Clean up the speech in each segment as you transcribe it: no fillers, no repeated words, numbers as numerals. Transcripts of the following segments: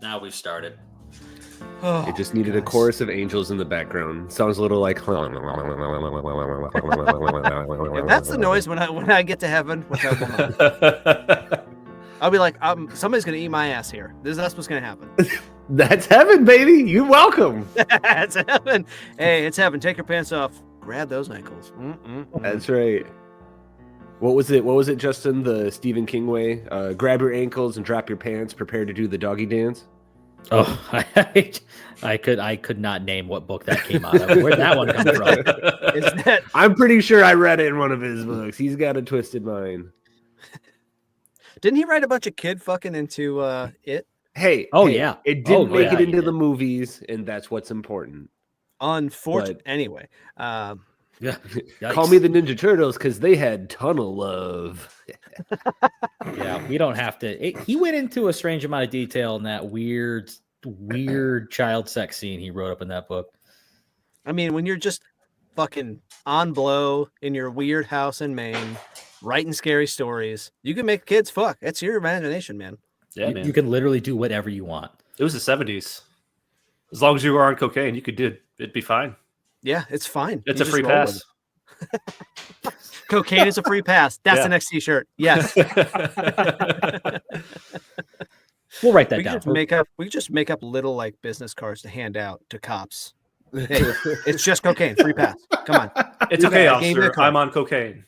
Now we've started. Oh, it just needed a chorus of angels in the background. Sounds a little like. If that's the noise when I get to heaven with that woman, I'll be like, somebody's gonna eat my ass here. That's what's gonna happen. That's heaven, baby. You're welcome. It's heaven. Hey, it's heaven. Take your pants off. Grab those ankles. That's right. What was it, Justin? The Stephen King way? Grab your ankles and drop your pants. Prepare to do the doggy dance. Oh, I could not name what book that came out of. Where'd that one come from? I'm pretty sure I read it in one of his books. He's got a twisted mind. Didn't he write a bunch of kid fucking into it? Hey, yeah. It didn't make it into the movies, and that's what's important. Unfortunately, anyway. Yeah. Call me the Ninja Turtles because they had tunnel love. Yeah, we don't have to. He went into a strange amount of detail in that weird child sex scene he wrote up in that book. I mean, when you're just fucking on blow in your weird house in Maine, writing scary stories, you can make kids fuck. It's your imagination, man. Yeah, man. You can literally do whatever you want. It was the 70s. As long as you were on cocaine, you could do it. It'd be fine. Yeah, it's fine. It's a free pass. Cocaine is a free pass. That's the next t-shirt. Yes. We'll write that down. We just make up little like business cards to hand out to cops. Hey, it's just cocaine. Free pass. Come on. It's okay, officer. I'm on cocaine.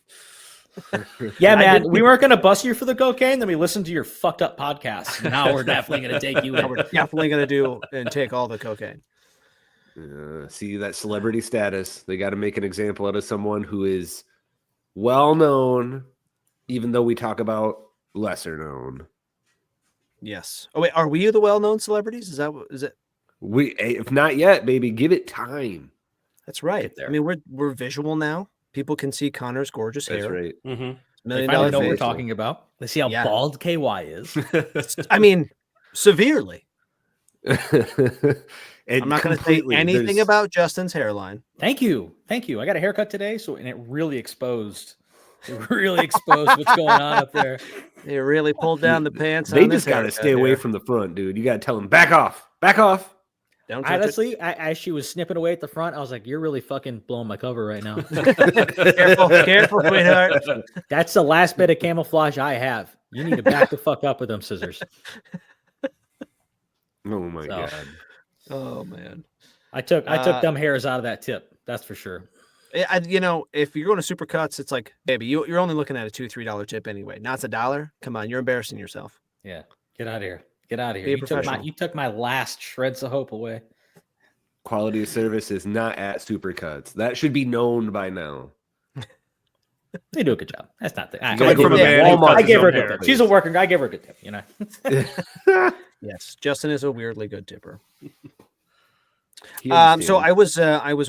Yeah, man. We weren't going to bust you for the cocaine. Then we listened to your fucked up podcast. Now we're definitely going to take you in. We're definitely going to do and take all the cocaine. See that celebrity status. They got to make an example out of someone who is well known, even though we talk about lesser known. Yes. Oh wait, are we the well-known celebrities? Is it? We, if not yet, baby, give it time. That's right. I mean, we're visual now. People can see Connor's gorgeous hair. That's right. $1 million face. Know what we're talking about. Let's see how bald KY is. I mean, severely. I'm not going to say anything about Justin's hairline. Thank you. I got a haircut today, and it really exposed. What's going on up there. They really pulled down the pants. They just got to stay away from the front, dude. You got to tell them back off. Honestly, as she was snipping away at the front, I was like, "You're really fucking blowing my cover right now." Careful, sweetheart. That's the last bit of camouflage I have. You need to back the fuck up with them scissors. Oh my god. Oh man. I took them hairs out of that tip. That's for sure. If you're going to Supercuts, it's like, baby, you're only looking at a $2-3 tip anyway. Not $1. Come on, you're embarrassing yourself. Yeah, get out of here. You took my last shreds of hope away. Quality of service is not at Supercuts. That should be known by now. They do a good job. That's not the. I gave her a good tip. She's a worker. I gave her a good tip. You know. Yes, Justin is a weirdly good tipper. So I was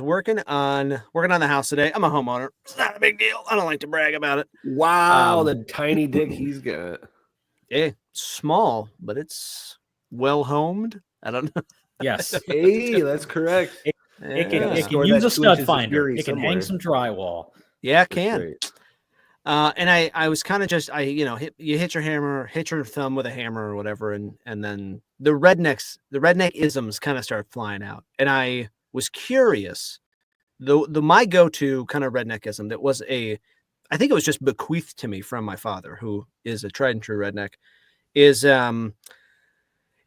working on the house today. I'm a homeowner. It's not a big deal. I don't like to brag about it. Wow, the tiny dick he's got. Yeah, small, but it's well homed. I don't know. Yes. Hey, that's correct. It can use a stud finder. It can hang some drywall. Yeah, it can. Right. And I was kind of just you hit your thumb with a hammer or whatever, and then the redneckisms kind of start flying out. And I was curious. My go-to kind of redneckism that was I think it was just bequeathed to me from my father, who is a tried and true redneck, is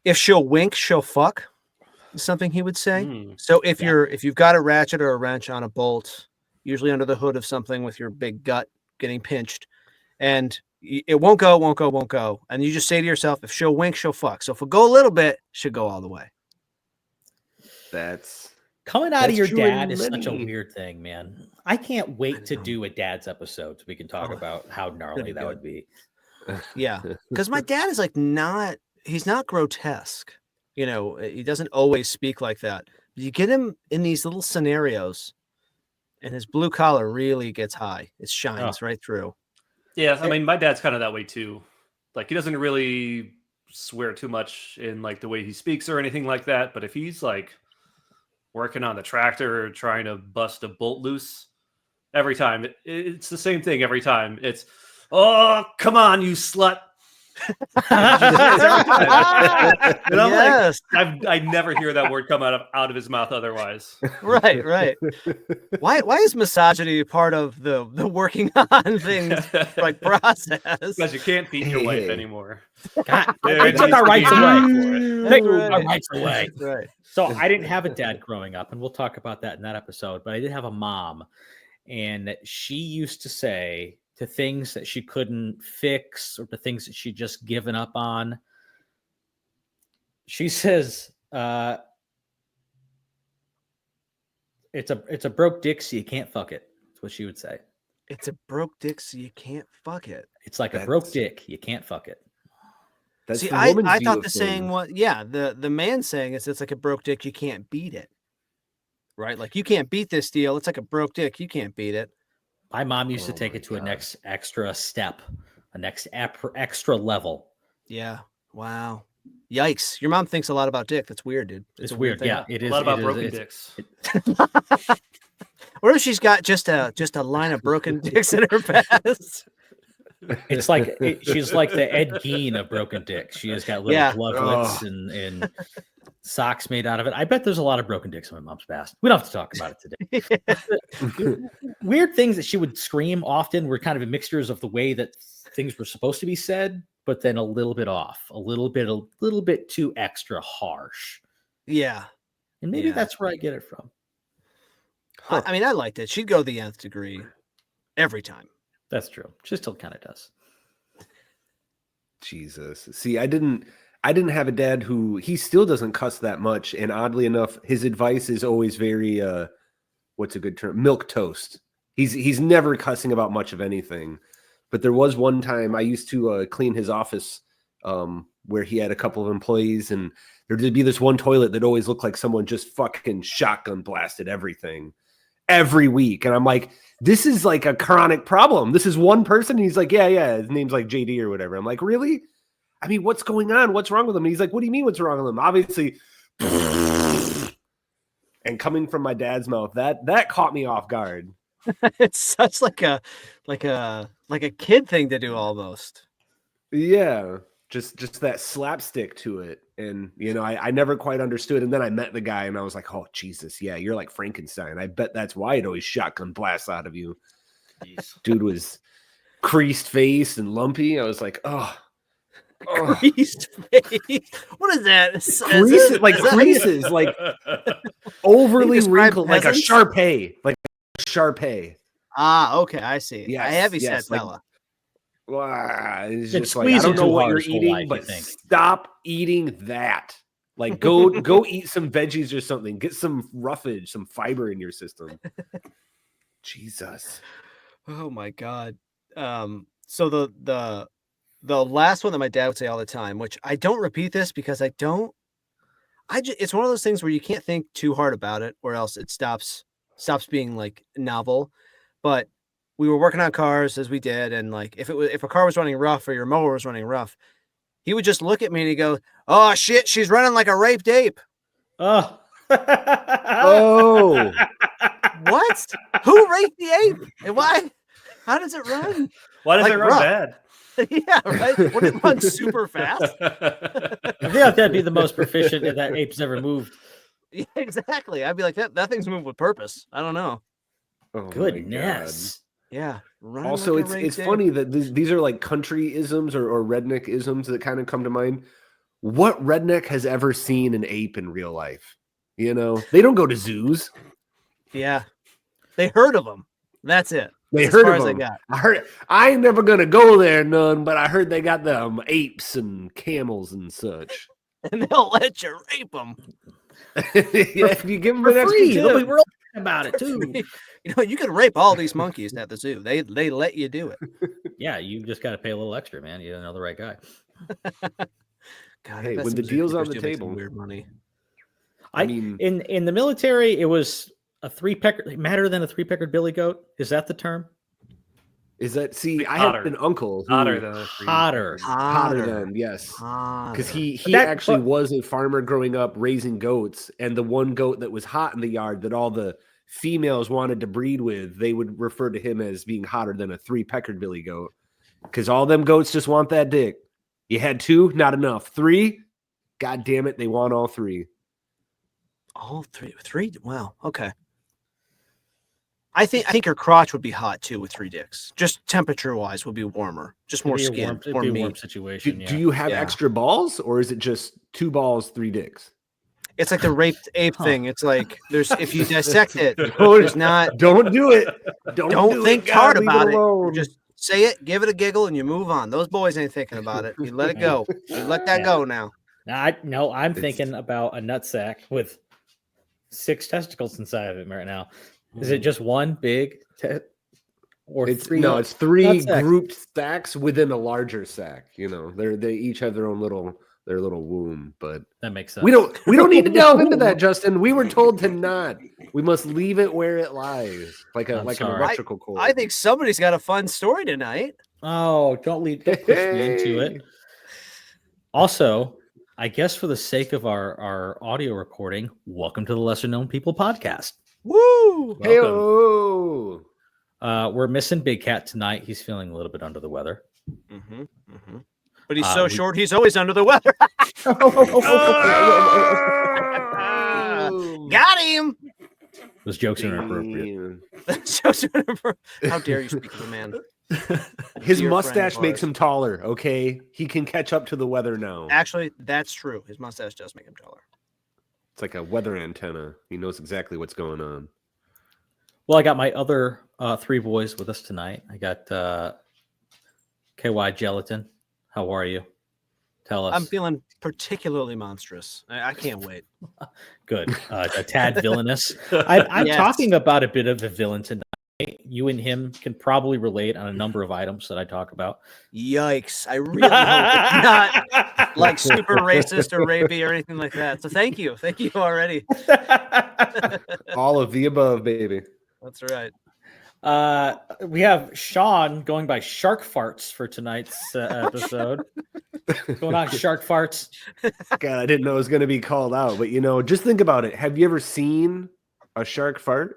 if she'll wink, she'll fuck. Is something he would say. So if you've got a ratchet or a wrench on a bolt, usually under the hood of something with your big gut getting pinched, and it won't go, and you just say to yourself, if she'll wink, she'll fuck. So if we'll go a little bit, she'll go all the way. That's coming out of your dad is such a weird thing, man. I can't wait to do a dad's episode so we can talk about how gnarly that would be. Yeah, because my dad is he's not grotesque. He doesn't always speak like that. You get him in these little scenarios, and his blue collar really gets high. It shines right through. Yeah, I mean, my dad's kind of that way too. Like, he doesn't really swear too much in like the way he speaks or anything like that. But if he's like working on the tractor or trying to bust a bolt loose, every time it's the same thing every time. It's, oh, come on, you slut. And I'm Yes. like, I never hear that word come out of his mouth otherwise. Right. Why is misogyny part of the working on things like process? Because you can't beat your wife Hey. anymore. God, There they took needs our to be rights a away. name for it. Take That's our right. rights away. Right. So I didn't have a dad growing up, and we'll talk about that in that episode, but I did have a mom, and she used to say to things that she couldn't fix or to things that she'd just given up on. She says, it's a broke dick, so you can't fuck it. That's what she would say. It's a broke dick, so you can't fuck it. It's like a broke dick, you can't fuck it. That's See, the woman's I view thought of the saying things. was, yeah, the man saying is it's like a broke dick, you can't beat it. Right? Like you can't beat this deal. It's like a broke dick, you can't beat it. My mom used to Oh take my it to a God. next extra step, a next extra level. Yeah. Wow. Yikes. Your mom thinks a lot about dick. That's weird, dude. It's a weird. thing. Yeah, it is. A lot about it is- broken it's- dicks. What if she's got just a line of broken dicks in her past? It's like she's like the Ed Gein of broken dicks. She has got little Yeah. glovelets and socks made out of it. I bet there's a lot of broken dicks in my mom's past. We don't have to talk about it today. Weird things that she would scream often were kind of mixtures of the way that things were supposed to be said, but then a little bit off, a little bit too extra harsh. Yeah. And maybe Yeah. that's where I get it from. I mean, I liked it. She'd go the nth degree every time. That's true. She still kind of does. Jesus. See, I didn't have a dad who he still doesn't cuss that much, and oddly enough, his advice is always very what's a good term? Milk toast. He's never cussing about much of anything. But there was one time I used to clean his office where he had a couple of employees, and there'd be this one toilet that always looked like someone just fucking shotgun blasted everything every week. And I'm like, this is like a chronic problem. This is one person. And he's like, yeah. His name's like JD or whatever. I'm like, really? I mean, what's going on? What's wrong with him? And he's like, what do you mean what's wrong with him? Obviously. And coming from my dad's mouth, that caught me off guard. It's such like a kid thing to do almost. Yeah. Just that slapstick to it. And, you know, I never quite understood. And then I met the guy and I was like, oh, Jesus. Yeah, you're like Frankenstein. I bet that's why it always shotgun blasts out of you. Dude was creased face and lumpy. I was like, oh. Creased face. What is that? Creases, like creases, like overly describe wrinkled, like a peasants? Shar-Pei. Like a Shar-Pei. Ah, okay, I see. Yes, a heavy yes, set like- fella. Wow, it's Been just like, I don't squeezing know too what hard you're his whole eating, life, you but think. stop eating that. Like go eat some veggies or something. Get some roughage, some fiber in your system. Jesus. Oh my god. So the last one that my dad would say all the time, which I don't repeat this because it's one of those things where you can't think too hard about it or else it stops being like novel. But we were working on cars as we did, and like if a car was running rough or your mower was running rough, he would just look at me and he'd go, "Oh shit, she's running like a raped ape." Oh. Oh, What? Who raped the ape? And why? How does it run? Why does Like it run rough. bad? Yeah, right. Would it run super fast? I feel like that'd be the most proficient if that ape's ever moved. Yeah, exactly. I'd be like, that thing's moved with purpose. I don't know. oh my Goodness. Yeah. God. running Also, like a it's raped ape. funny that these are like country isms or redneck isms that kind of come to mind. What redneck has ever seen an ape in real life? You know, they don't go to zoos. Yeah. They heard of them. That's it. They That's heard as far of as I them. got. I heard. I ain't never gonna go there, none. But I heard they got them apes and camels and such. And they'll let you rape them. Yeah, if you give them For an extra free. tip. They'll be real about it too. You know, you can rape all these monkeys at the zoo. They let you do it. Yeah, you just got to pay a little extra, man. You don't know the right guy. God, I Hey, bet when some the deal's on zookeepers the do make some table. weird money. I mean, in the military, it was a three-pecker, madder than a three-peckered billy goat. Is that the term? is that see? I Hotter. had an uncle who Hotter than a three. Hotter. hotter than yes. Because he That- actually but- was a farmer growing up raising goats, and the one goat that was hot in the yard that all the females wanted to breed with, they would refer to him as being hotter than a three-peckered billy goat. Because all them goats just want that dick. You had 2, not enough. 3, god damn it, they want all 3. All 3. Wow. Okay. I think her crotch would be hot too with 3 dicks. Just temperature wise would be warmer. Just more skin. It'd be a warm meat. situation. Do you have Yeah. extra balls, or is it just 2 balls, 3 dicks? It's like the raped ape thing. It's like if you dissect it, Don't- there's not. Don't do it. Don't do think it. hard God, leave about it. alone. Just say it, give it a giggle, and you move on. Those boys ain't thinking about it. You let it go. You let that go now. I'm thinking about a nutsack with 6 testicles inside of it right now. Is it just one big or It's 3? no, it's 3 nutsack? grouped sacks within a larger sack. You know, they each have their own little womb, but That makes sense. we don't need to delve into that, Justin. We were told to not. We must leave it where it lies, like an sorry. electrical cord. I think somebody's got a fun story tonight. Oh, don't push me into it. Also, I guess for the sake of our audio recording, welcome to the Lesser Known People podcast. Woo! Hey-o. We're missing Big Cat tonight. He's feeling a little bit under the weather. But he's so short, he's always under the weather. Got him. Those jokes are inappropriate. How dare you speak of a man? His Dear mustache friend makes of him taller. Okay, he can catch up to the weather now. Actually, that's true. His mustache does make him taller. It's like a weather antenna. He knows exactly what's going on. Well, I got my other 3 boys with us tonight. I got KY Gelatin. How are you? Tell us. I'm feeling particularly monstrous. I can't wait. Good. A tad villainous. I'm Yes. talking about a bit of a villain tonight. You and him can probably relate on a number of items that I talk about. Yikes. I really hope it's not like super racist or rapey or anything like that. So thank you. Thank you already. All of the above, baby. That's right. We have Sean going by Shark Farts for tonight's episode. What's going on, Shark Farts? God, I didn't know it was going to be called out, but just think about it. Have you ever seen a shark fart?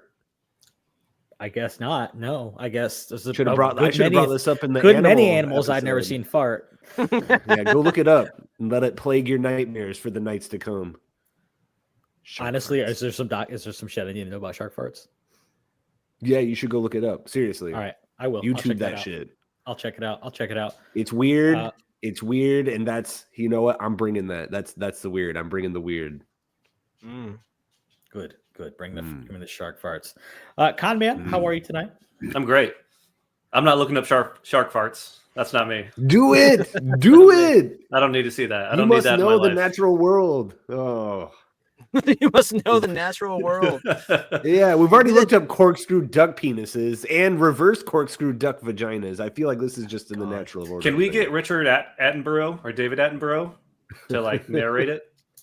I guess not. No, I guess there's I should have brought this up in the many animals I've never episode. seen fart. Yeah, go look it up and let it plague your nightmares for the nights to come. Shark Honestly, farts. is there some shit I need to know about shark farts? Yeah, you should go look it up. Seriously. All right, I will. I'll YouTube check that out. shit. I'll check it out. It's weird. It's weird, and that's what I'm bringing. That's the weird. I'm bringing the weird. Good. Bring me the shark farts. Con Man, how are you tonight? I'm great. I'm not looking up shark farts. That's not me. Do it. Do it. I don't need to see that. I You don't need must that in know my the life. natural world. Oh. You must know the natural world. Yeah, we've already looked up corkscrew duck penises and reverse corkscrew duck vaginas. I feel like this is just in the natural order. Can we get Richard Attenborough or David Attenborough to narrate it?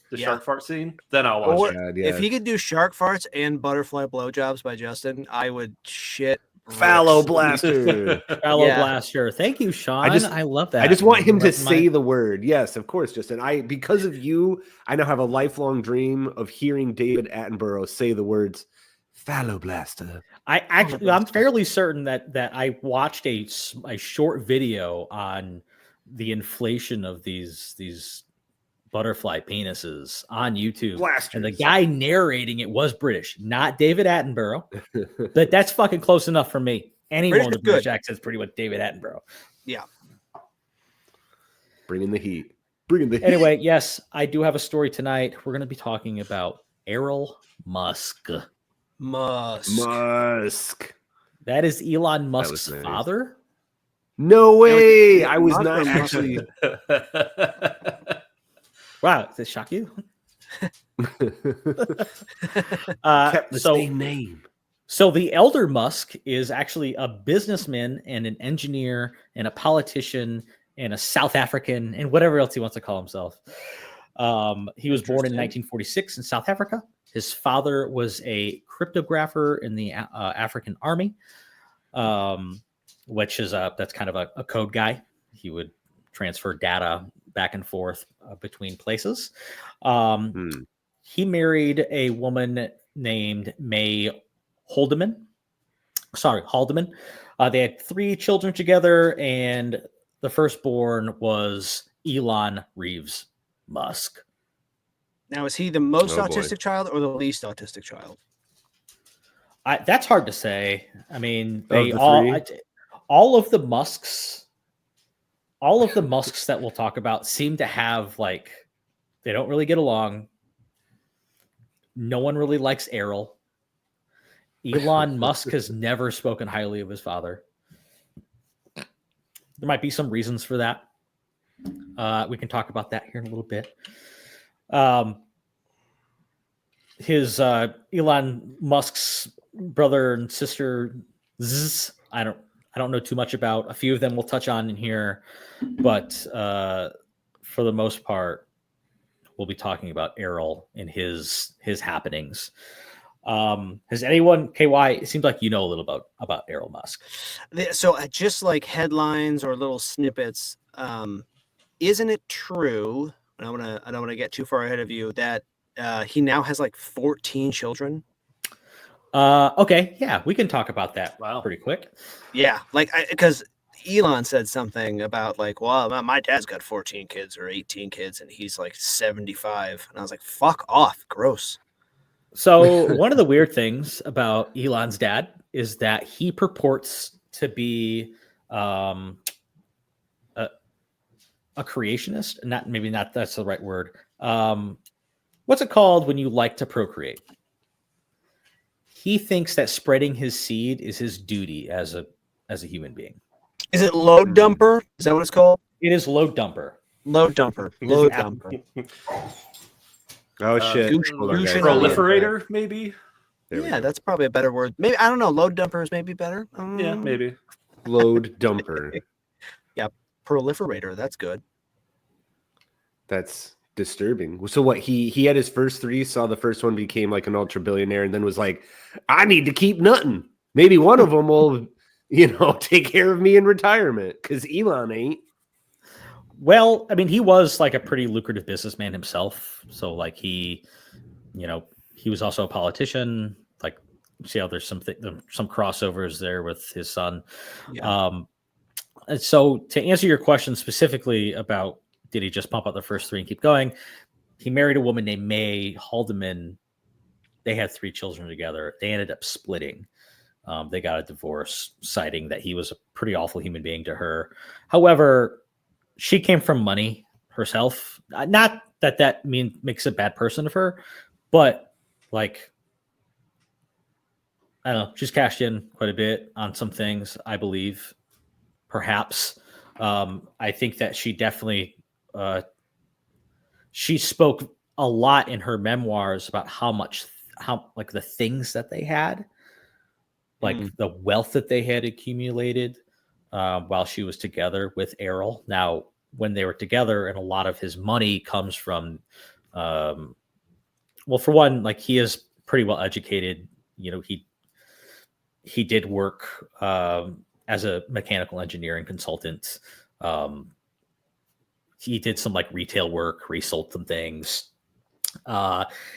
The shark fart scene? Then I'll watch Or it. if he could do shark farts and butterfly blowjobs by Justin, I would shit. Fallow bricks. blaster? Fellow Yeah. Blaster. Thank you, Sean. I love that. I just want him to That's say the word. Yes, of course, Justin. Because of you, I now have a lifelong dream of hearing David Attenborough say the words fallow blaster. I'm fairly certain that I watched a short video on the inflation of these butterfly penises on YouTube. Blasters. And the guy narrating it was British, not David Attenborough. But that's fucking close enough for me. Anyone British with a is British good. accent is pretty much David Attenborough. Yeah. Bringing the heat. Bringing the heat. Anyway, yes, I do have a story tonight. We're going to be talking about Errol Musk. Musk. That is Elon Musk's nice. father. No way. I was Musk not or actually. Wow, does it shock you? Kept the same name. So the elder Musk is actually a businessman and an engineer and a politician and a South African and whatever else he wants to call himself. He was born in 1946 in South Africa. His father was a cryptographer in the African army, which is that's kind of a code guy. He would transfer data back and forth between places. He married a woman named May Haldeman. They had 3 children together, and the firstborn was Elon Reeves Musk. Now, is he the most Oh, boy. autistic child or the least autistic child? That's hard to say. I mean, Of the all of the Musks that we'll talk about seem to have like they don't really get along. No one really likes Errol. Elon Musk has never spoken highly of his father. There might be some reasons for that. We can talk about that here in a little bit. His Elon Musk's brother and sister, I don't know too much about. A few of them we'll touch on in here, but for the most part, we'll be talking about Errol and his happenings. Has anyone, KY? It seems like you know a little about Errol Musk. So just like headlines or little snippets, isn't it true? And I don't want to get too far ahead of you that he now has like 14 children. Okay, yeah, we can talk about that. Wow. Pretty quick. Yeah, like because Elon said something about like, well, my dad's got 14 kids or 18 kids, and he's like 75, and I was like, fuck off, gross. So one of the weird things about Elon's dad is that he purports to be a creationist. Not that's the right word. What's it called when you like to procreate? He thinks that spreading his seed is his duty as a human being. Is it load dumper? Is that what it's called? It is load dumper. Load dumper. Load dumper. Oh shit! Hold on, guys. Proliferator, maybe. Yeah, that's probably a better word. Maybe I don't know. Load dumper is maybe better. Yeah, maybe. Load dumper. Yeah, proliferator. That's good. That's disturbing. So what? He had his first three, saw the first one, became like an ultra billionaire, and then was like, I need to keep nutting. Maybe one of them will, take care of me in retirement, because Elon ain't. Well, I mean, he was like a pretty lucrative businessman himself. So like he was also a politician. Like, see how there's some crossovers there with his son. Yeah. And so to answer your question specifically about did he just pump out the first three and keep going? He married a woman named May Haldeman. They had 3 children together. They ended up splitting. They got a divorce, citing that he was a pretty awful human being to her. However, she came from money herself. Not that makes a bad person of her, but like, I don't know, she's cashed in quite a bit on some things, I believe, perhaps. I think that she definitely, she spoke a lot in her memoirs about how like the things that they had, like the wealth that they had accumulated while she was together with Errol. Now, when they were together, and a lot of his money comes from, well, for one, like he is pretty well educated. He did work as a mechanical engineering consultant. He did some like retail work, resold some things.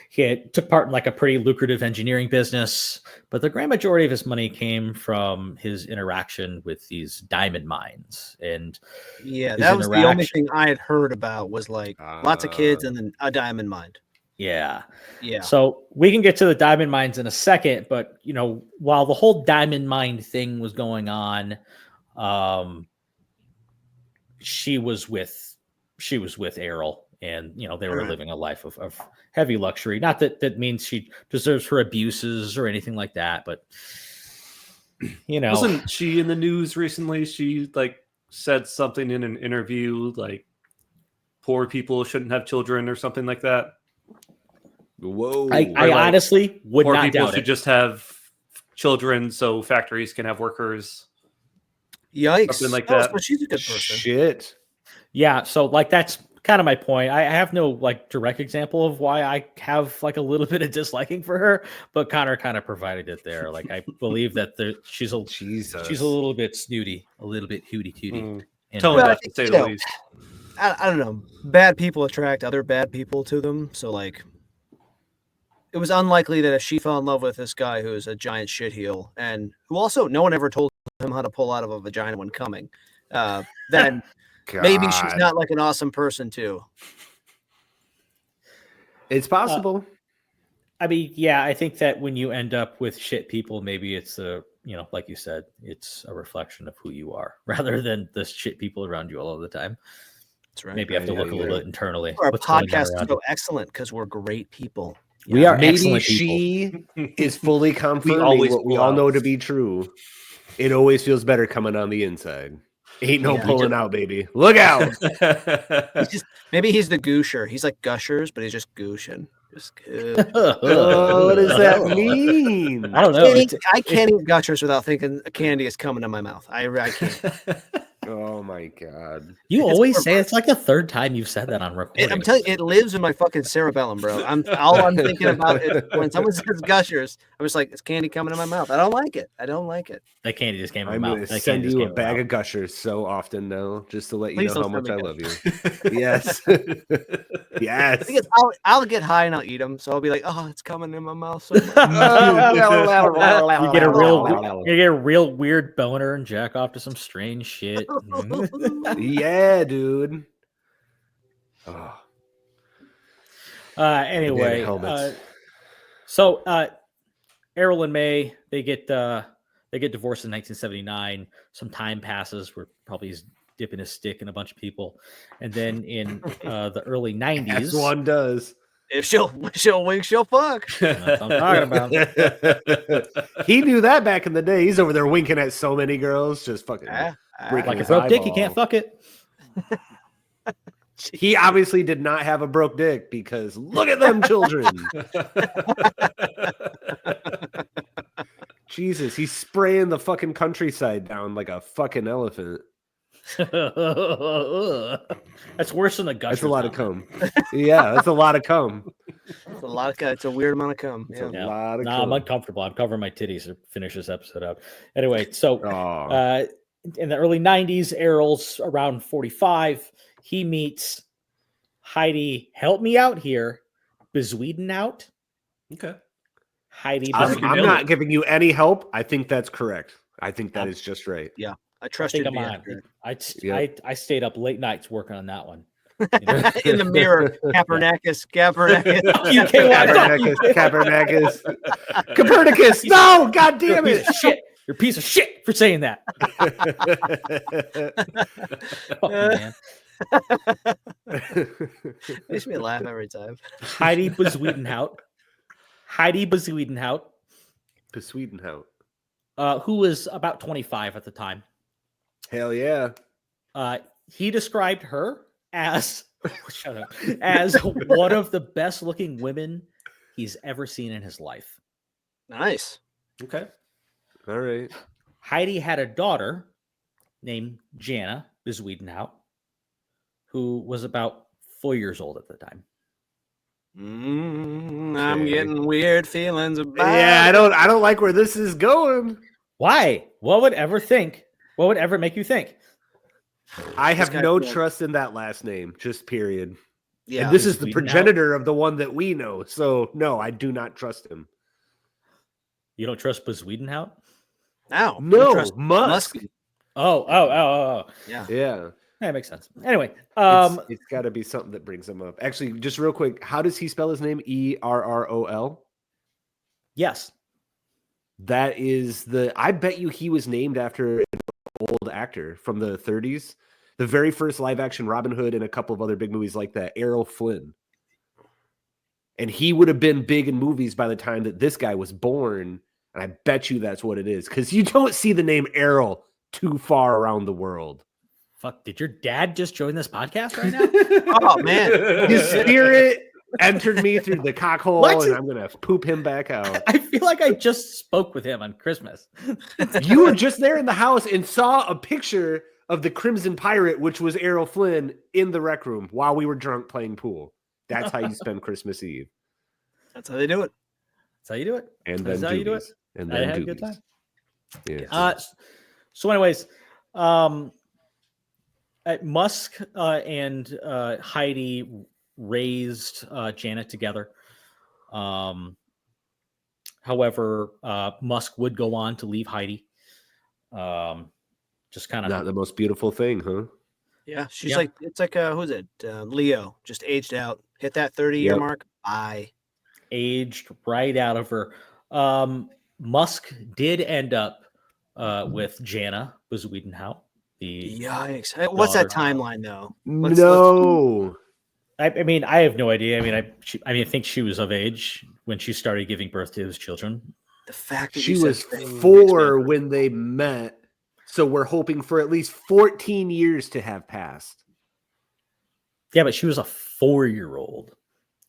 He took part in like a pretty lucrative engineering business, but the grand majority of his money came from his interaction with these diamond mines. And yeah, that was the only thing I had heard about was like lots of kids and then a diamond mine. Yeah. Yeah. So we can get to the diamond mines in a second, but while the whole diamond mine thing was going on, she was with Errol, and they were living a life of heavy luxury. Not that means she deserves her abuses or anything like that, but wasn't she in the news recently? She like said something in an interview like poor people shouldn't have children or something like that. Whoa! I honestly would not doubt it. Poor people should just have children so factories can have workers. Yikes! Something like that. But she's a good person. Shit. Yeah, so like that's kind of my point. I have no like direct example of why I have like a little bit of disliking for her, but Connor kind of provided it there. Like I believe that she's a little bit snooty, a little bit hooty tooty. Tone deaf, to say the least. I don't know. Bad people attract other bad people to them. So like, it was unlikely that if she fell in love with this guy who is a giant shitheel and who also no one ever told him how to pull out of a vagina when coming, then Maybe she's God. not like an awesome person too. It's possible. I mean, yeah, I think that when you end up with shit people, maybe it's like you said, it's a reflection of who you are rather than the shit people around you all of the time. That's right. Maybe you have to look a little bit internally. Our What's going on podcast is around so you. excellent because we're great people. We are Maybe excellent people. she is fully confirming always what we pull all out. know to be true. It always feels better coming on the inside. Ain't no Yeah. pulling out, baby. Look out. Maybe he's the goosher. He's like Gushers, but he's just gooshing. Just goosh. Oh, what does that mean? I don't know. I can't eat Gushers without thinking a candy is coming to my mouth. I can't. Oh my God. You It's always more say it's like the third time you've said that on recording. I'm telling you, it lives in my fucking cerebellum, bro. All I'm thinking about is when someone says Gushers, I'm just like, is candy coming to my mouth? I don't like it. That candy just came in I'm my going mouth. to That send candy just you came a in my bag mouth. of Gushers so often now, just to let you Please know how don't much send I me love you. Yes. Yes. The thing is, I'll get high and I'll eat them, so I'll be like, oh, it's coming in my mouth so much. You get a real weird boner and jack off to some strange shit. Yeah, dude. Oh, Anyway, helmets. so Errol and May they get divorced in 1979. Some time passes where probably he's dipping his stick in a bunch of people, and then in the early 90s, As one does. If she'll wink, she'll fuck. that's what I'm talking about. He knew that back in the day. He's over there winking at so many girls, just fucking breaking Like a his broke dick, you eyeball. can't fuck it. He obviously did not have a broke dick because look at them children. Jesus, he's spraying the fucking countryside down like a fucking elephant. That's worse than the gushers. That's a lot of comment. cum. Yeah, that's a lot of cum. It's a lot of it's a weird amount of cum. It's Yeah. a lot of Nah, I'm cum. uncomfortable. I'm covering my titties to finish this episode up. Anyway, so Oh, in the early 90s, Errol's around 45. He meets Heidi, help me out here, Bezuidenhout. Okay. Heidi I'm Bezuidenhout. not giving you any help. I think that's correct. I think that is just right. I I trust think you I'm to be on. accurate. I stayed up late nights working on that one. In the mirror, Kaepernickis. You can't Copernicus. Copernicus. No, God You're a damn piece it. of shit. You're a piece of shit for saying that. Fuck you, man. Makes me laugh every time. Heidi Bezuidenhout. Bezuidenhout. Who was about 25 at the time. Hell yeah. He described her as shut up, as one of the best looking women he's ever seen in his life. Nice. Okay. All right. Heidi had a daughter named Jana Bezuidenhout, who was about 4 years old at the time. I'm Okay. getting weird feelings about Yeah, it. I don't like where this is going. Why? What would ever make you think? I have guy- no yeah. trust in that last name, just period. Yeah. And this is the Bezuidenhout? progenitor of the one that we know. So no, I do not trust him. You don't trust Bezuidenhout? Now. No, trust Musk. Oh. Yeah. Yeah. That makes sense. Anyway, It's got to be something that brings him up. Actually, just real quick, how does he spell his name? Errol? yes. That is I bet you he was named after an old actor from the 30s. The very first live action Robin Hood and a couple of other big movies like that, Errol Flynn. And he would have been big in movies by the time that this guy was born. And I bet you that's what it is. Because you don't see the name Errol too far around the world. Fuck, did your dad just join this podcast right now? Oh, man. His spirit entered me through the cock hole, What? and I'm going to poop him back out. I feel like I just spoke with him on Christmas. You were just there in the house and saw a picture of the Crimson Pirate, which was Errol Flynn, in the rec room while we were drunk playing pool. That's how you spend Christmas Eve. That's how they do it. That's how you do it. And That's then how you do it. doobies. And I then had a good doobies. time. Yeah. So anyways, Musk and Heidi raised Janet together. However, Musk would go on to leave Heidi. Just kind of Not the most beautiful thing, huh? Yeah, she's Yeah. like, it's like who's it? Leo, just aged out, hit that 30-year Yep. mark. Bye. Aged right out of her. Musk did end up with Jana Bezuidenhout, the Yikes! Hey, what's that daughter. timeline though? Let's No. I mean, I have no idea. I mean, I think she was of age when she started giving birth to his children. the fact that She you said was 30 makes me 4 uncomfortable. when they met. So we're hoping for at least 14 years to have passed. Yeah, but she was a 4-year-old.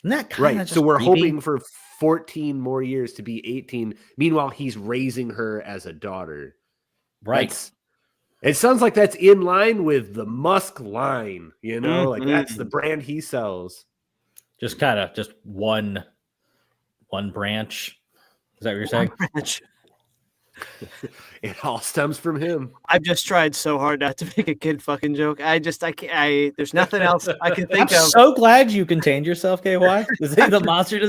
Isn't that kind of Right. just So we're creepy? hoping for 14 more years to be 18. Meanwhile, he's raising her as a daughter. Right. It sounds like that's in line with the Musk line, you know, like that's Mm-hmm. the brand he sells. Just kind of just one branch. Is that what you're saying? It all stems from him. I've just tried so hard not to make a kid fucking joke. I can't. There's nothing else I can I'm think of. so glad you contained yourself, KY. The monster.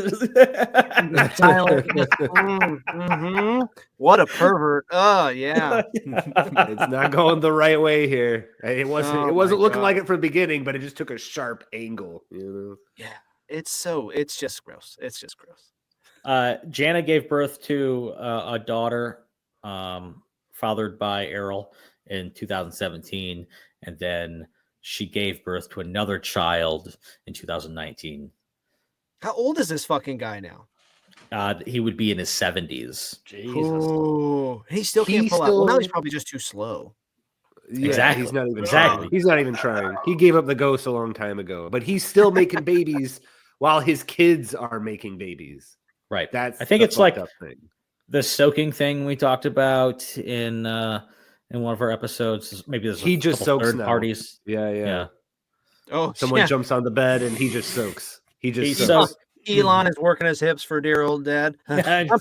Silent. Mm-hmm. What a pervert. Oh yeah. It's not going the right way here. It wasn't. Oh It wasn't my looking God. like it from the beginning, but it just took a sharp angle. You know. Yeah. It's just gross. It's just gross. Jana gave birth to a daughter, fathered by Errol in 2017, and then she gave birth to another child in 2019. How old is this fucking guy now? He would be in his 70s. Jesus. Oh, he still can't He pull out. Well, now he's still- probably just too slow. Yeah, Exactly. He's not even Exactly. trying. He's not even trying. He gave up the ghost a long time ago, but he's still making babies while his kids are making babies. Right. That's I think the it's like fucked up thing. the soaking thing we talked about in one of our episodes. Maybe there's He just couple soaks third now. parties. Yeah. Oh, Someone yeah. jumps on the bed and he just soaks. He just He soaks. soaks. Elon is working his hips for dear old dad. I Dad. was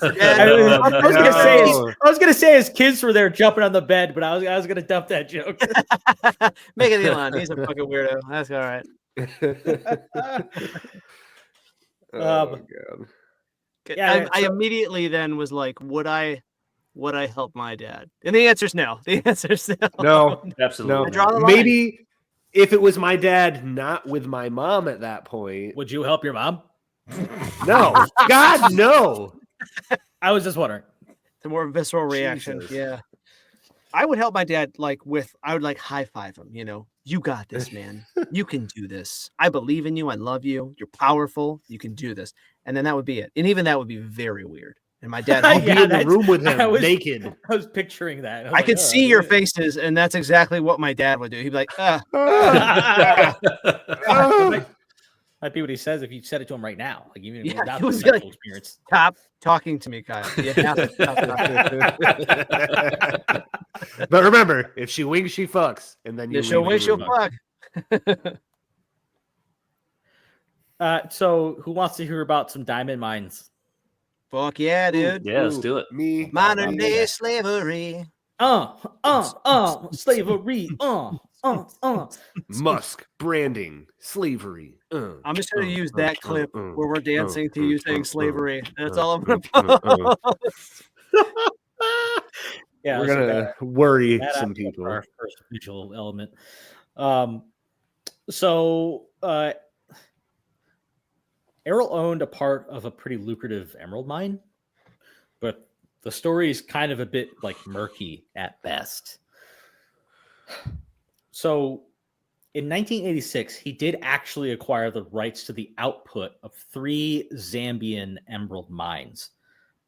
gonna say his kids were there jumping on the bed, but I was gonna dump that joke. Make it Elon. He's a fucking weirdo. That's all right. Oh, God. Yeah, I immediately then was like, would I help my dad? And the answer's no. The answer's no. No, Absolutely. I draw the line. Maybe if it was my dad, not with my mom at that point. Would you help your mom? No, God, no. I was just wondering. The more visceral reaction. Jesus. Yeah. I would help my dad I would like high five him, you know. You got this, man. You can do this. I believe in you. I love you. You're powerful. You can do this. And then that would be it. And even that would be very weird. And my dad, I'll Yeah, be in the that's- room with him I was- naked. I was picturing that. I could see your faces, and that's exactly what my dad would do. He'd be like, Might be what he says if you said it to him right now. Like even Yeah, without he the was sexual like- experience. stop talking to me, Kyle. You have to stop talking. But remember, if she winks, she fucks, and then you She'll leave wait, the she'll room. fuck. So who wants to hear about some diamond mines? Fuck yeah, dude. Yeah, let's do it. Me, Modern day slavery. Slavery. Musk branding, slavery. I'm just going to use that clip where we're dancing to you saying slavery. That's all I'm going to post. Yeah, We're so gonna worry that some out people. for our first visual element. Errol owned a part of a pretty lucrative emerald mine, but the story is kind of a bit like murky at best. So in 1986, he did actually acquire the rights to the output of 3 Zambian emerald mines,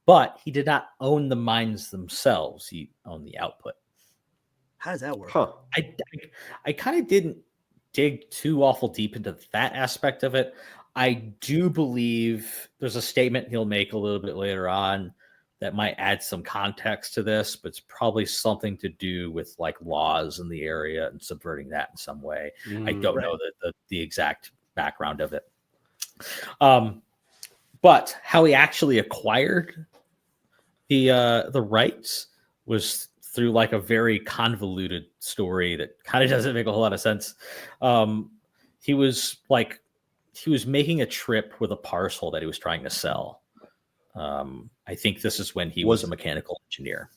but he did not own the mines themselves. He owned the output. How does that work? Huh. I kind of didn't dig too awful deep into that aspect of it. I do believe there's a statement he'll make a little bit later on that might add some context to this, but it's probably something to do with like laws in the area and subverting that in some way. I don't know the exact background of it. But how he actually acquired the rights was through like a very convoluted story that kind of doesn't make a whole lot of sense. He was making a trip with a parcel that he was trying to sell. I think this is when he was a mechanical engineer.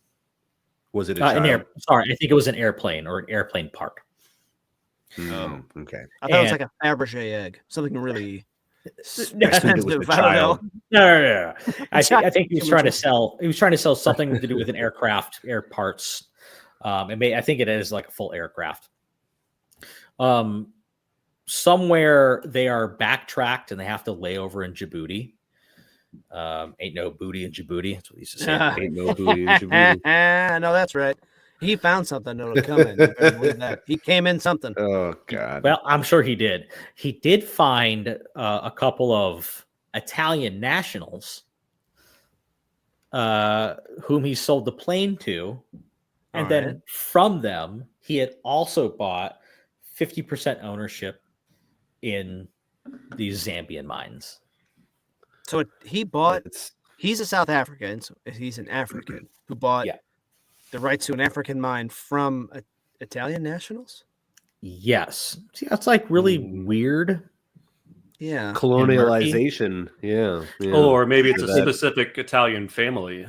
Was it a child? I think it was an airplane or an airplane part. Okay. I thought it was like a Fabergé egg, something really Assumed it was expensive. the I don't know. child. No. I think he was trying to Giant sell. He was trying to sell something to do with an aircraft, air parts. I think it is like a full aircraft. Somewhere they are backtracked and they have to lay over in Djibouti. Ain't no booty in Djibouti. That's what he used to say. Ain't no booty in Djibouti. No, that's right. He found something that'll come in. You better believe that. He came in something. Oh God. Well, I'm sure he did. He did find a couple of Italian nationals whom he sold the plane to. And then from them, he had also bought 50% ownership in these Zambian mines. So he's a South African. So he's an African who bought the rights to an African mine from Italian nationals. Yes. See, that's like really weird. Yeah. Colonialization. Yeah. Or maybe it's a specific Italian family.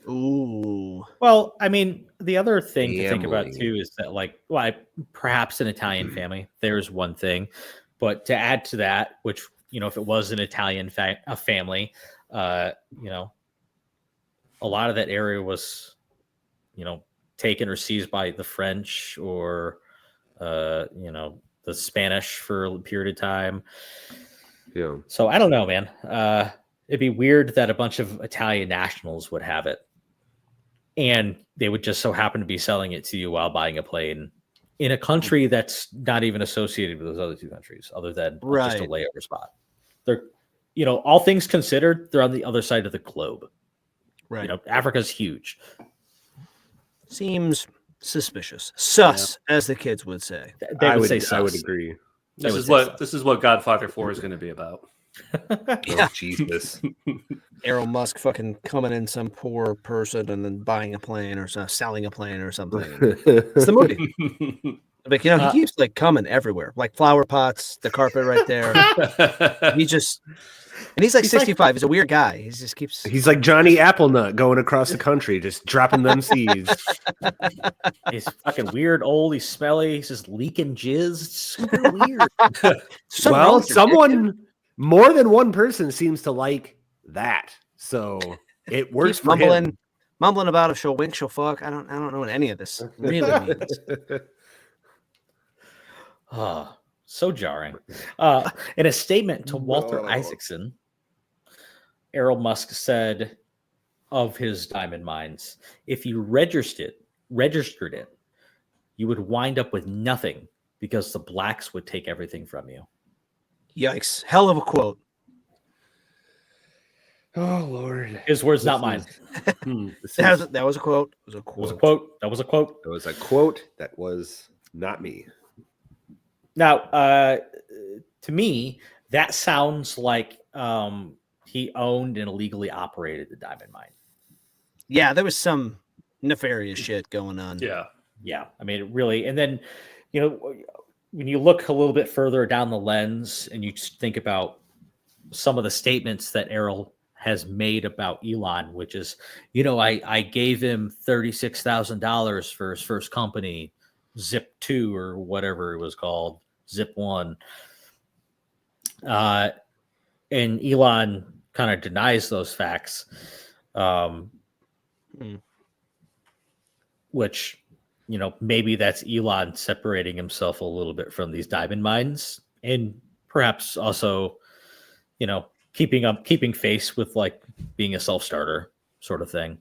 Ooh. Well, I mean, the other thing to think about Family. too is that, like, well, perhaps an Italian family. There's one thing, but to add to that, which if it was an Italian family, a lot of that area was, taken or seized by the French or, the Spanish for a period of time. Yeah. So I don't know, man. It'd be weird that a bunch of Italian nationals would have it. And they would just so happen to be selling it to you while buying a plane in a country that's not even associated with those other two countries, other than just a layover spot. They're, all things considered, they're on the other side of the globe. Right. Africa's huge. Seems suspicious. Sus, as the kids would say. I would agree. This is what Godfather 4 is going to be about. Yeah. Oh, Jesus. Errol Musk fucking coming in some poor person and then buying a plane or selling a plane or something. It's the movie. Like, he keeps like coming everywhere, like flower pots, the carpet right there. He's like 65. He's a weird guy. He just keeps. He's like Johnny Applenut going across the country, just dropping them seeds. He's fucking weird, old. He's smelly. He's just leaking jizz. It's super weird. More than one person seems to like that, so it works. For him. Mumbling about if she'll wink, she'll fuck. I don't know what any of this really means. Oh, so jarring. In a statement to Walter Isaacson, Errol Musk said of his diamond mines, if you registered it, you would wind up with nothing because the blacks would take everything from you. Yikes. Hell of a quote. Oh, Lord. His words, not mine. That was a quote. It was a quote. That was a quote. It was a quote. That was not me. Now, to me, that sounds like he owned and illegally operated the diamond mine. Yeah, there was some nefarious shit going on. Yeah. I mean, it really, and then, when you look a little bit further down the lens and you think about some of the statements that Errol has made about Elon, which is, I gave him $36,000 for his first company, Zip 2 or whatever it was called, Zip 1. And Elon kind of denies those facts, which, maybe that's Elon separating himself a little bit from these diamond mines and perhaps also, keeping face with like being a self-starter sort of thing.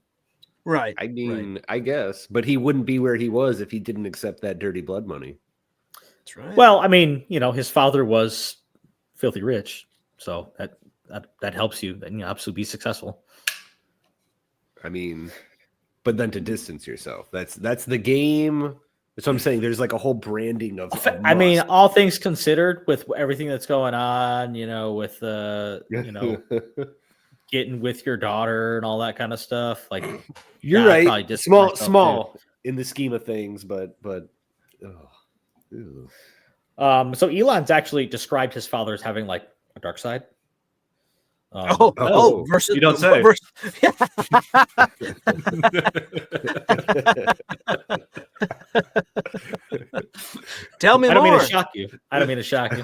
Right. I mean, I guess, but he wouldn't be where he was if he didn't accept that dirty blood money. That's right. Well, I mean, his father was filthy rich, so that helps you, absolutely be successful. I mean, but then to distance yourself, that's the game. That's what I'm saying. There's like a whole branding of I mean, all things considered, with everything that's going on, with getting with your daughter and all that kind of stuff. Like, you're right. Small in the scheme of things, but. So Elon's actually described his father as having like a dark side. Versus you don't say. Tell me I don't more. mean to shock you. I don't mean to shock you.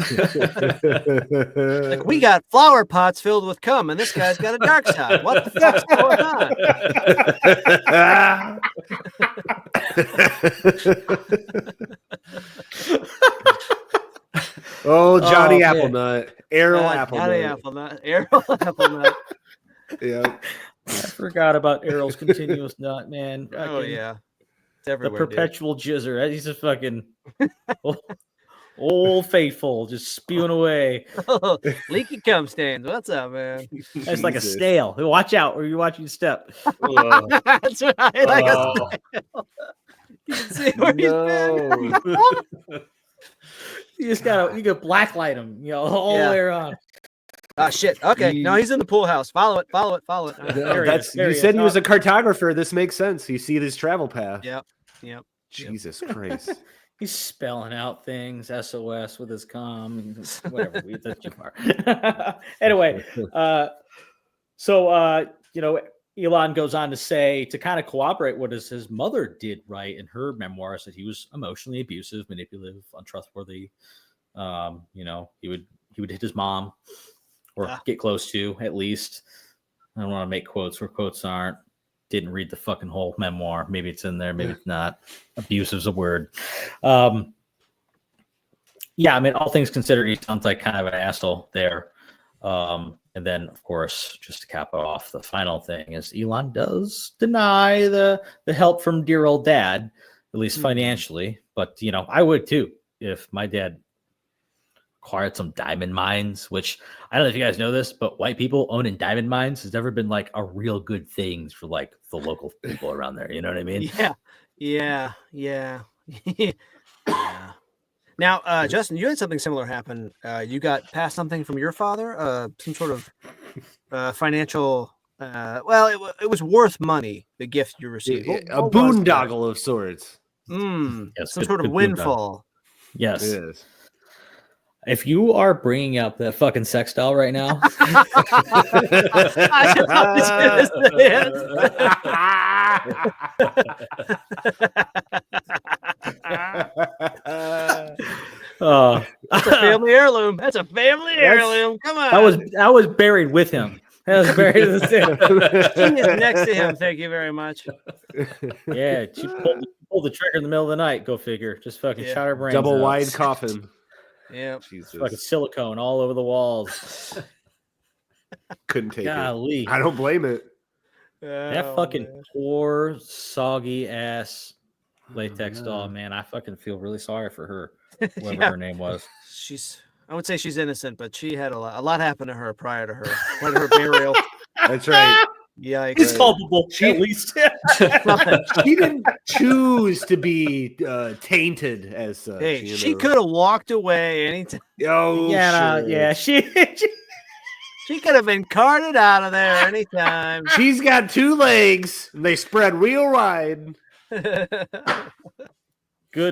Like, we got flower pots filled with cum, and this guy's got a dark side. What the fuck's going on? Oh, Johnny man. Applenut, Errol Johnny Applenut. Errol Applenut. Yeah. I forgot about Errol's continuous nut, man. Oh Fucking yeah, it's the everywhere. perpetual jizzer. He's a fucking old faithful, just spewing away. Dude. Leaky cum stains. What's up, man? It's like a Jesus. snail. Watch out, or you're watching your step. That's right. Like a snail. You can see where he's been. No. You just gotta blacklight him, all the way around. Oh shit. Okay. No, he's in the pool house. Follow it. No, There he that's is. There you he said is. he was a cartographer. This makes sense. You see this travel path. Yep. Jesus Christ. He's spelling out things, SOS with his com, whatever. That's too far. Anyway, so Elon goes on to say, to kind of corroborate what his mother did right in her memoirs, that he was emotionally abusive, manipulative, untrustworthy. He would hit his mom, or get close to, at least. I don't want to make quotes where quotes aren't. Didn't read the fucking whole memoir. Maybe it's in there, maybe it's not. Abusive's a word. I mean, all things considered, he sounds like kind of an asshole there. And then, of course, just to cap it off, the final thing is Elon does deny the help from dear old dad, at least financially. But, I would too if my dad acquired some diamond mines, which I don't know if you guys know this, but white people owning diamond mines has never been like a real good thing for like the local people around there. You know what I mean? Yeah. Now, Justin, you had something similar happen. You got passed something from your father, some sort of financial. It was worth money. The gift you received, A boondoggle of sorts. Yes, some sort of windfall. Yes. If you are bringing up that fucking sex doll right now, that's a family heirloom. That's a family heirloom. Come on. That was buried with him. That was buried with him. She is next to him. Thank you very much. Yeah, she pulled the trigger in the middle of the night. Go figure. Just fucking shot her brains Double out. wide coffin. Yeah, fucking silicone all over the walls. Couldn't take Golly. it. I don't blame it. That fucking poor, soggy ass latex doll, man. I fucking feel really sorry for her, whatever her name was. I would say she's innocent, but she had a lot happened to her prior to her burial. That's right. Yeah, He's culpable. At least she didn't choose to be tainted as such. Hey, she could have walked away anytime. Oh, sure. Yeah, she could have been carted out of there anytime. She's got two legs, and they spread real wide. Good.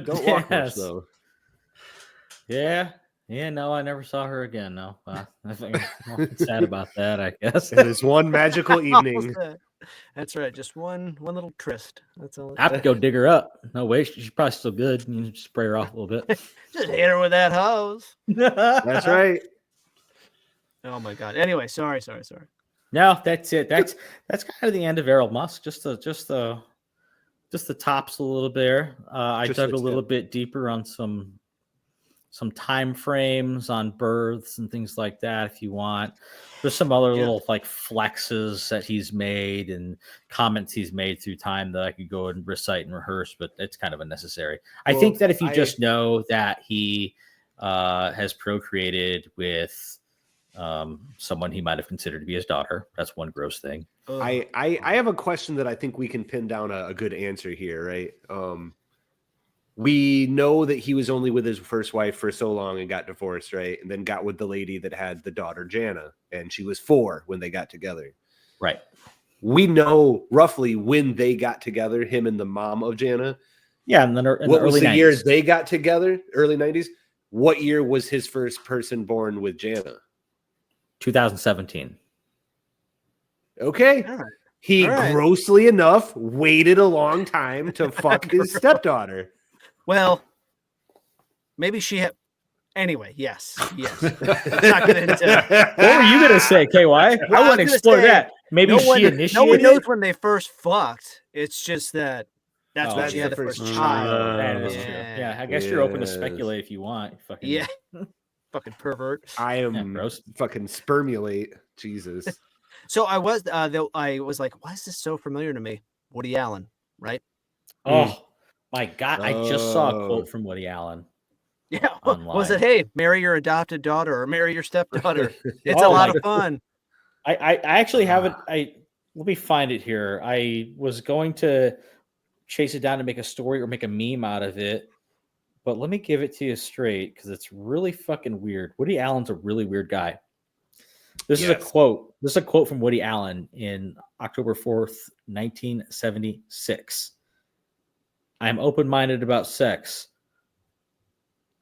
Don't walk much though. Yeah. No, I never saw her again. No, I think I'm sad about that. I guess it was one magical evening. That's right, just one little tryst. That's all. I have to go dig her up. No way, she's probably still good. You can just spray her off a little bit. Just hit her with that hose. That's right. Oh my god. Anyway, sorry. No, that's it. That's kind of the end of Errol Musk. Just the tops a little bit there. I dug a little bit deeper on some time frames on births and things like that if you want. There's some other little like flexes that he's made and comments he's made through time that I could go and recite and rehearse, but it's kind of unnecessary. I think that if you just know that he has procreated with someone he might have considered to be his daughter, that's one gross thing. I have a question that I think we can pin down a good answer here, right? We know that he was only with his first wife for so long and got divorced, right? And then got with the lady that had the daughter, Jana, and she was 4 when they got together. Right. We know roughly when they got together, him and the mom of Jana. Yeah, in the what early was the 90s. year they got together? Early 90s? What year was his first person born with Jana? 2017. Okay. All right. He All right. grossly enough waited a long time to fuck his stepdaughter. Well, maybe she had. Anyway, yes. Let's not get into it. What were you gonna say, KY? I was want to gonna explore say, that. Maybe no she one initiated. knows when they first fucked. It's just that that's Oh, when she had the that's first the child. That is true. Yeah, I guess you're open to Yes. speculate if you want. Fucking Yeah. Fucking pervert. I am gross. fucking spermulate. Jesus. So I was like, why is this so familiar to me? Woody Allen, right? Oh my god! I just saw a Oh. quote from Woody Allen. Yeah. Online. Was it, hey, marry your adopted daughter or marry your stepdaughter? It's a Oh lot my of fun. I actually haven't. Let me find it here. I was going to chase it down to make a story or make a meme out of it, but let me give it to you straight because it's really fucking weird. Woody Allen's a really weird guy. This is a quote. This is a quote from Woody Allen in October 4th, 1976. I'm open-minded about sex.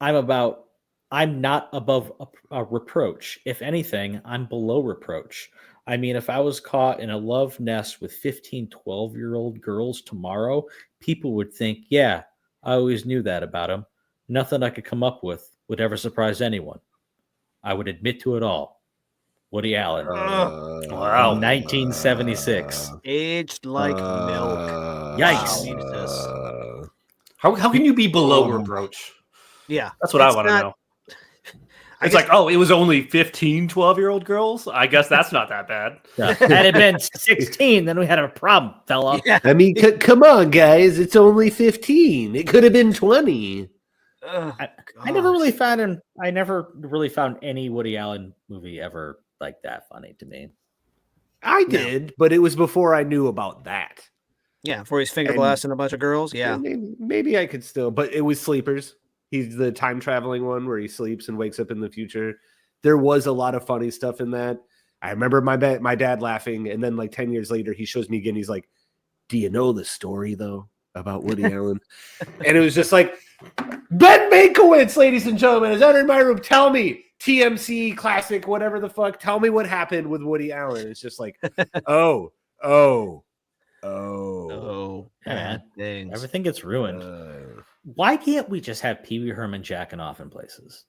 I'm not above a reproach. If anything, I'm below reproach. I mean, if I was caught in a love nest with 15, 12-year-old girls tomorrow, people would think, yeah, I always knew that about him. Nothing I could come up with would ever surprise anyone. I would admit to it all. Woody Allen. Wow. 1976. Aged like milk. Yikes. Jesus. How can you be below reproach? Yeah. That's what I want to know. It's like, oh, it was only 15, 12-year-old girls? I guess that's not that bad. Yeah. Had it been 16, then we had a problem, fella. Yeah. I mean, come on, guys. It's only 15. It could have been 20. I never really found him. I never really found any Woody Allen movie ever like that funny to me. I did, but it was before I knew about that. Yeah, before he's finger And- blasting a bunch of girls. Yeah. Maybe I could still, but it was Sleepers. He's the time traveling one where he sleeps and wakes up in the future. There was a lot of funny stuff in that. I remember my dad laughing, and then like 10 years later, he shows me again. He's like, "Do you know the story though about Woody Allen?" And it was just like, Ben Mankiewicz, ladies and gentlemen, is entering my room. Tell me, TMC classic, whatever the fuck. Tell me what happened with Woody Allen. It's just like, oh. Yeah, Things. everything gets ruined. Why can't we just have Pee Wee Herman jacking off in places?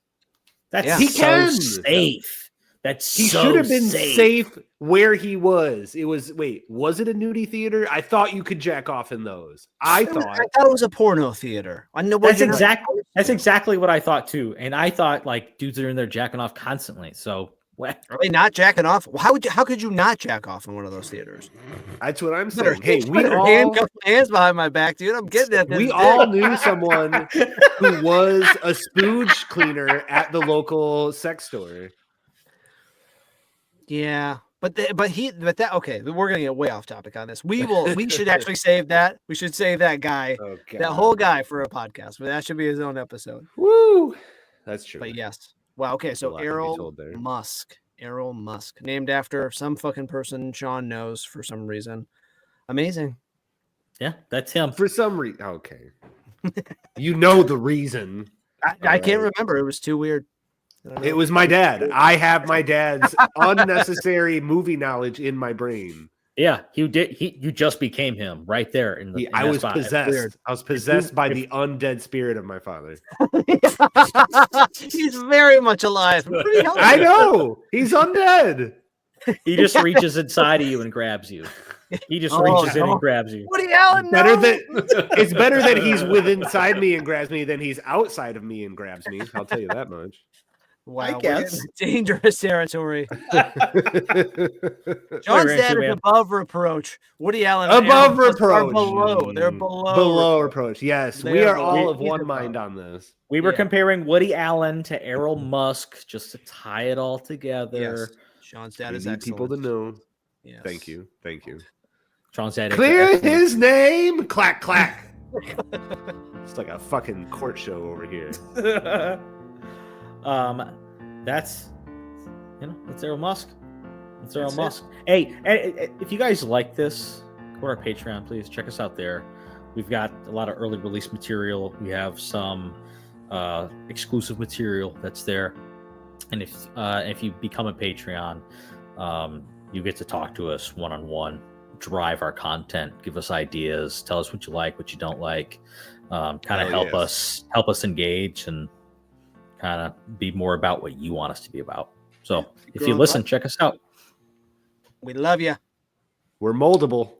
That's Yeah. He so can. safe. That's He so should have been safe. safe where he was. It was was it a nudie theater? I thought you could jack off in those. I thought it was a porno theater. I know That's exactly what I thought too. And I thought like dudes are in there jacking off constantly. So what? Are they not jacking off? How could you not jack off in one of those theaters? that's what I'm saying. Hey, we Better all handcuff my hands behind my back, dude. I'm getting at this. we dick. all knew someone who was a spooge cleaner at the local sex store. Yeah, but okay. We're gonna get way off topic on this. We should actually save that. We should save that guy, Oh, that whole guy for a podcast. But that should be his own episode. Woo! That's true. But yes. Wow. Okay. a So lot to be Errol told there. Musk, named after some fucking person Sean knows for some reason. Amazing. Yeah, that's him. For some reason, okay. You know the reason. I can't remember. It was too weird. It was my dad. I have my dad's unnecessary movie knowledge in my brain. Yeah, you just became him right there in the. I in that was spot. possessed. I was possessed by the undead spirit of my father. He's very much alive. Pretty healthy. I know. He's undead. He just reaches inside of you and grabs you. He just reaches in and grabs you. Woody Allen, It's better that he's within inside me and grabs me than he's outside of me and grabs me. I'll tell you that much. Wow, I we're guess. in dangerous territory. Above John's dad is above reproach. Woody Allen reproach. are below. They're below reproach. Yes, They we are are all below. of one Either mind above. on this. We were Yeah. comparing Woody Allen to Errol Musk just to tie it all together. Yes. Sean's dad We is need excellent. people to know. Yes. Thank you. Sean's dad is Clear excellent. his name. Clack clack. It's like a fucking court show over here. That's Errol Musk. That's Errol Musk. Hey, if you guys like this, go to our Patreon, please check us out there. We've got a lot of early release material. We have some exclusive material that's there. And if you become a Patreon, You get to talk to us one-on-one, drive our content, give us ideas, tell us what you like, what you don't like, kind of help us engage and kind of be more about what you want us to be about. So if you listen, check us out. We love you. We're moldable.